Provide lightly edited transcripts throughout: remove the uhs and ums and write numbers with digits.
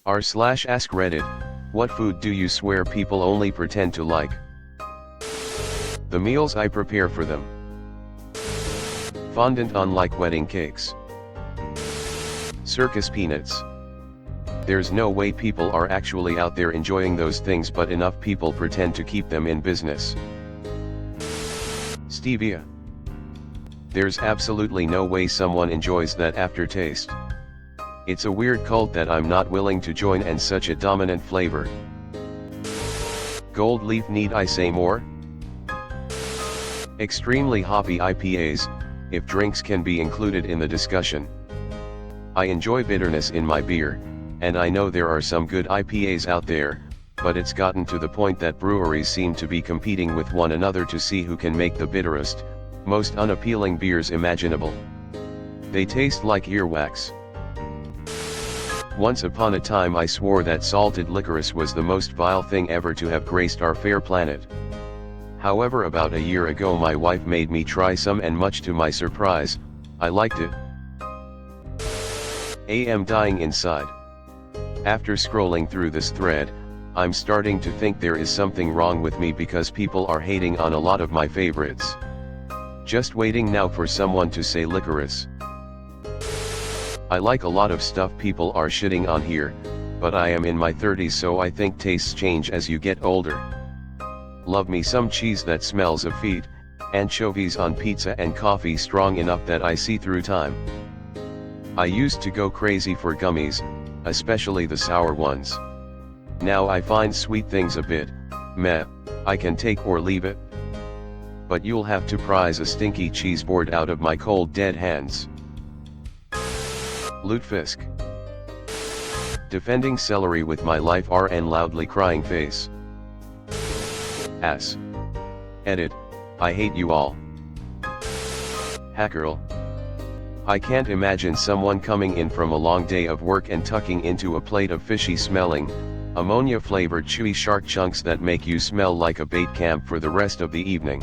r/AskReddit, what food do you swear people only pretend to like? The meals I prepare for them. Fondant unlike wedding cakes. Circus peanuts. There's no way people are actually out there enjoying those things, but enough people pretend to keep them in business. Stevia. There's absolutely no way someone enjoys that aftertaste. It's a weird cult that I'm not willing to join, and such a dominant flavor. Gold leaf, need I say more? Extremely hoppy IPAs, if drinks can be included in the discussion. I enjoy bitterness in my beer, and I know there are some good IPAs out there, but it's gotten to the point that breweries seem to be competing with one another to see who can make the bitterest, most unappealing beers imaginable. They taste like earwax. Once upon a time I swore that salted licorice was the most vile thing ever to have graced our fair planet. However, about a year ago my wife made me try some, and much to my surprise, I liked it. I'm dying inside. After scrolling through this thread, I'm starting to think there is something wrong with me because people are hating on a lot of my favorites. Just waiting now for someone to say licorice. I like a lot of stuff people are shitting on here, but I am in my 30s, so I think tastes change as you get older. Love me some cheese that smells of feet, anchovies on pizza, and coffee strong enough that I see through time. I used to go crazy for gummies, especially the sour ones. Now I find sweet things a bit meh, I can take or leave it. But you'll have to prise a stinky cheese board out of my cold dead hands. Lutefisk. Defending celery with my life and loudly crying face. AskReddit, I hate you all. Hackerl. I can't imagine someone coming in from a long day of work and tucking into a plate of fishy smelling, ammonia-flavored chewy shark chunks that make you smell like a bait camp for the rest of the evening.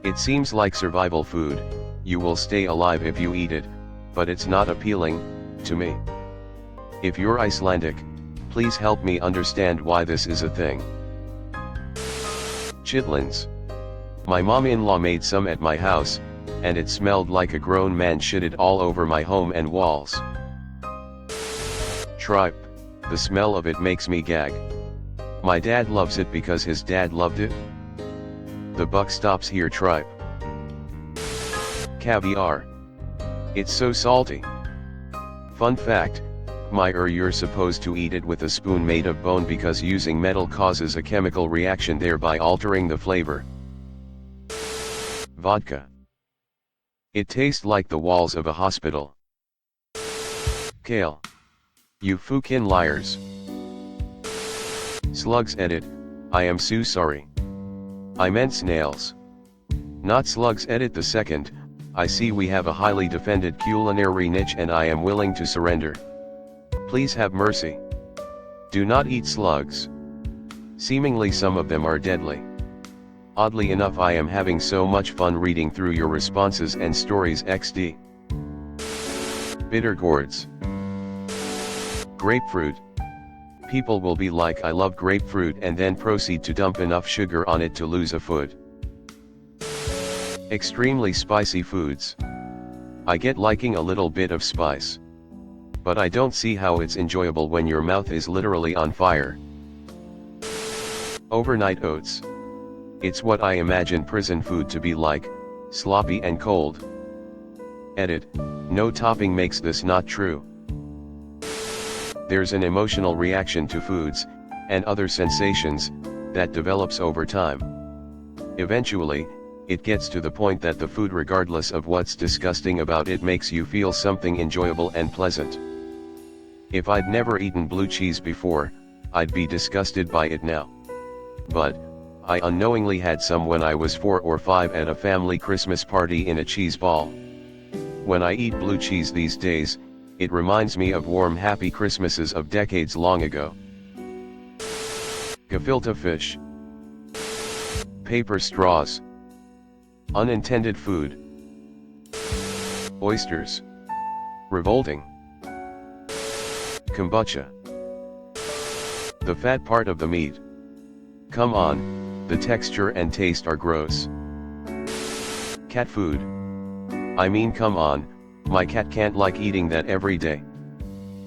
It seems like survival food, you will stay alive if you eat it, but it's not appealing to me. If you're Icelandic, please help me understand why this is a thing. Chitlins. My mom-in-law made some at my house, and it smelled like a grown man shitted all over my home and walls. Tripe. The smell of it makes me gag. My dad loves it because his dad loved it. The buck stops here. Tripe. Caviar. It's so salty. Fun fact, you're supposed to eat it with a spoon made of bone because using metal causes a chemical reaction, thereby altering the flavor. Vodka. It tastes like the walls of a hospital. Kale. You fucking liars. Slugs. Edit, I am so sorry. I meant snails. Not slugs. Edit the second, I see we have a highly defended culinary niche and I am willing to surrender. Please have mercy. Do not eat slugs. Seemingly some of them are deadly. Oddly enough, I am having so much fun reading through your responses and stories. XD. Bitter gourds. Grapefruit. People will be like, I love grapefruit, and then proceed to dump enough sugar on it to lose a foot. Extremely spicy foods. I get liking a little bit of spice. But I don't see how it's enjoyable when your mouth is literally on fire. Overnight oats. It's what I imagine prison food to be like, sloppy and cold. Edit, no topping makes this not true. There's an emotional reaction to foods, and other sensations, that develops over time. Eventually, it gets to the point that the food, regardless of what's disgusting about it, makes you feel something enjoyable and pleasant. If I'd never eaten blue cheese before, I'd be disgusted by it now. But I unknowingly had some when I was 4 or 5 at a family Christmas party in a cheese ball. When I eat blue cheese these days, it reminds me of warm, happy Christmases of decades long ago. Gefilte fish. Paper straws. Unintended food. Oysters. Revolting. Kombucha. The fat part of the meat. Come on, the texture and taste are gross. Cat food. I mean, come on, my cat can't like eating that every day.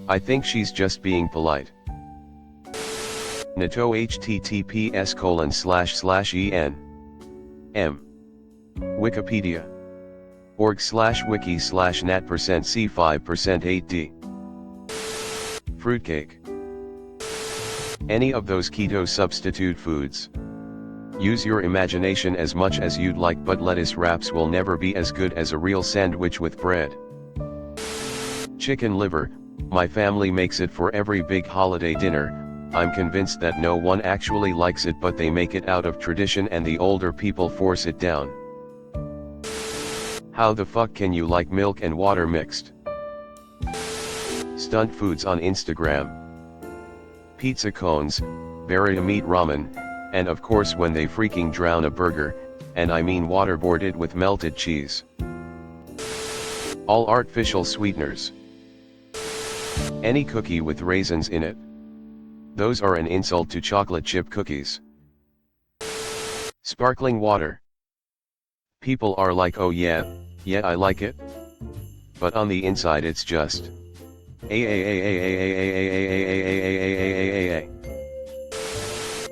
I think she's just being polite. Nato https://en. Wikipedia. org/wiki/nat%c5%8d. Fruitcake. Any of those keto substitute foods. Use your imagination as much as you'd like, but lettuce wraps will never be as good as a real sandwich with bread. Chicken liver. My family makes it for every big holiday dinner. I'm convinced that no one actually likes it, but they make it out of tradition and the older people force it down. How the fuck can you like milk and water mixed? Stunt foods on Instagram. Pizza cones, buried meat ramen, and of course when they freaking drown a burger, and I mean waterboarded with melted cheese. All artificial sweeteners. Any cookie with raisins in it. Those are an insult to chocolate chip cookies. Sparkling water. People are like, oh yeah, I like it. But on the inside it's just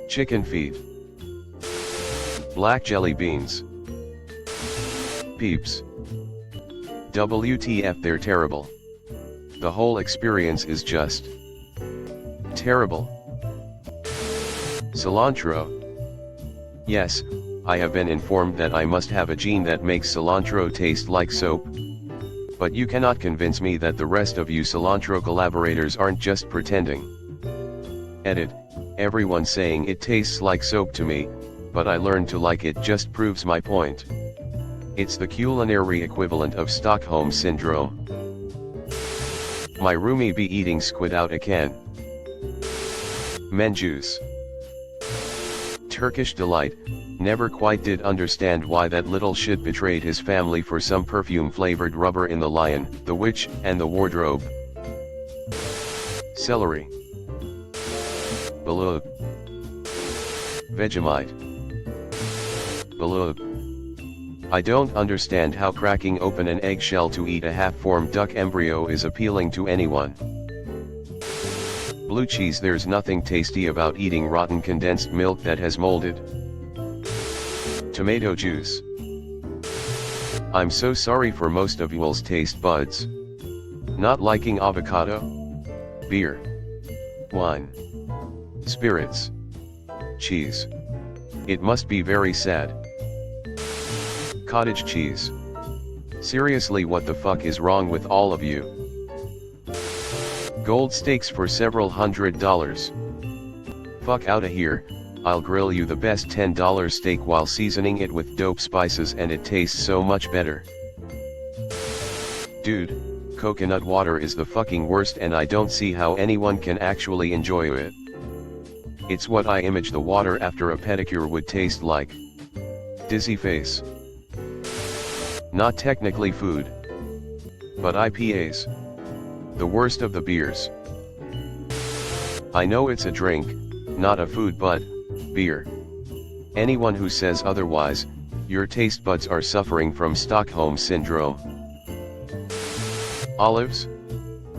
chicken feet. Black jelly beans. Peeps. WTF, they're terrible. The whole experience is just terrible. Cilantro. Yes, I have been informed that I must have a gene that makes cilantro taste like soap. But you cannot convince me that the rest of you cilantro collaborators aren't just pretending. Edit. Everyone saying it tastes like soap to me, but I learned to like it just proves my point. It's the culinary equivalent of Stockholm Syndrome. My roomie be eating squid out a can. Menjuice. Turkish delight. Never quite did understand why that little shit betrayed his family for some perfume-flavored rubber in The Lion, the Witch, and the Wardrobe. Celery. Below. Vegemite. Below. I don't understand how cracking open an eggshell to eat a half-formed duck embryo is appealing to anyone. Blue cheese. There's nothing tasty about eating rotten condensed milk that has molded. Tomato juice. I'm so sorry for most of y'all's taste buds. Not liking avocado? Beer. Wine. Spirits. Cheese. It must be very sad. Cottage cheese. Seriously, what the fuck is wrong with all of you? Gold steaks for several $100s. Fuck outta here, I'll grill you the best $10 steak while seasoning it with dope spices and it tastes so much better. Dude, coconut water is the fucking worst and I don't see how anyone can actually enjoy it. It's what I image the water after a pedicure would taste like. Dizzy face. Not technically food. But IPAs. The worst of the beers. I know it's a drink, not a food, but beer. Anyone who says otherwise, your taste buds are suffering from Stockholm Syndrome. Olives?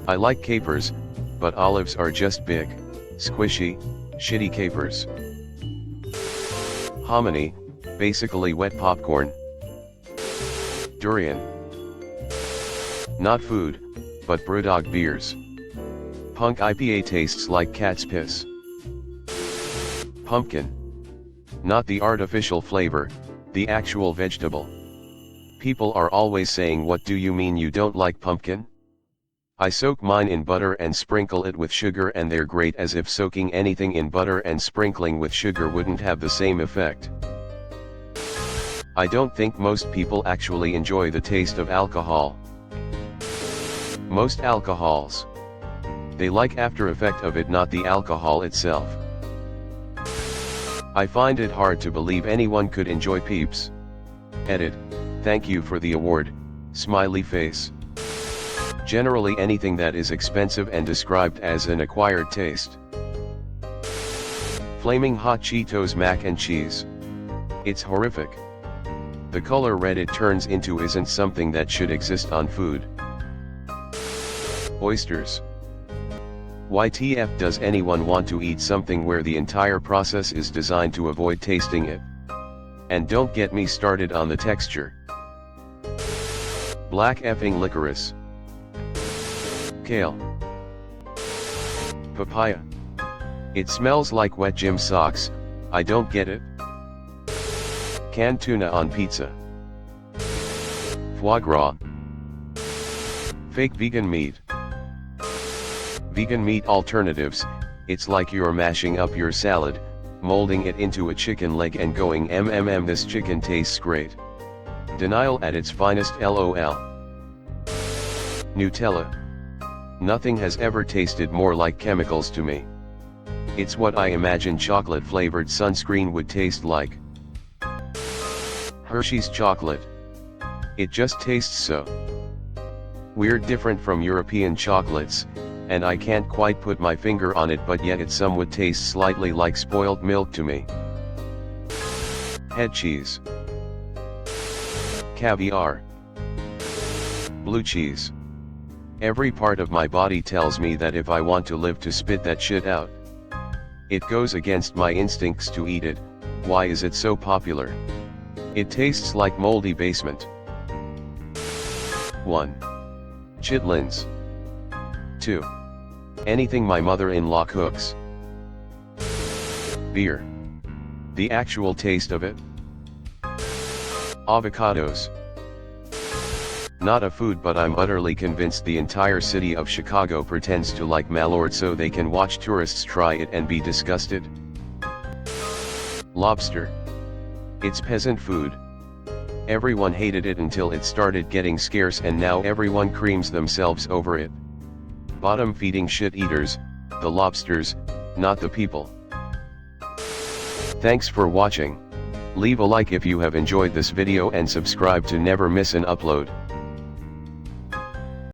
I like capers, but olives are just big, squishy, shitty capers. Hominy, basically wet popcorn. Durian. Not food, but Brewdog beers. Punk IPA tastes like cat's piss. Pumpkin. Not the artificial flavor, the actual vegetable. People are always saying, what do you mean you don't like pumpkin? I soak mine in butter and sprinkle it with sugar and they're great, as if soaking anything in butter and sprinkling with sugar wouldn't have the same effect. I don't think most people actually enjoy the taste of alcohol. Most alcohols. They like after effect of it, not the alcohol itself. I find it hard to believe anyone could enjoy Peeps. Edit. Thank you for the award, smiley face. Generally anything that is expensive and described as an acquired taste. Flaming hot Cheetos mac and cheese. It's horrific. The color red it turns into isn't something that should exist on food. Oysters. WTF does anyone want to eat something where the entire process is designed to avoid tasting it? And don't get me started on the texture. Black effing licorice. Kale. Papaya. It smells like wet gym socks, I don't get it. Canned tuna on pizza. Foie gras. Fake vegan meat. Vegan meat alternatives, it's like you're mashing up your salad, molding it into a chicken leg and going this chicken tastes great. Denial at its finest LOL. Nutella. Nothing has ever tasted more like chemicals to me. It's what I imagine chocolate-flavored sunscreen would taste like. Hershey's chocolate. It just tastes so weird, different from European chocolates, and I can't quite put my finger on it, but yet it somewhat tastes slightly like spoiled milk to me. Head cheese. Caviar. Blue cheese. Every part of my body tells me that if I want to live to spit that shit out. It goes against my instincts to eat it. Why is it so popular? It tastes like moldy basement. 1. Chitlins. 2. Anything my mother-in-law cooks. Beer. The actual taste of it. Avocados. Not a food, but I'm utterly convinced the entire city of Chicago pretends to like MacLeod so they can watch tourists try it and be disgusted. Lobster. It's peasant food. Everyone hated it until it started getting scarce, and now everyone creams themselves over it. Bottom-feeding shit-eaters, the lobsters, not the people. Thanks for watching. Leave a like if you have enjoyed this video and subscribe to never miss an upload.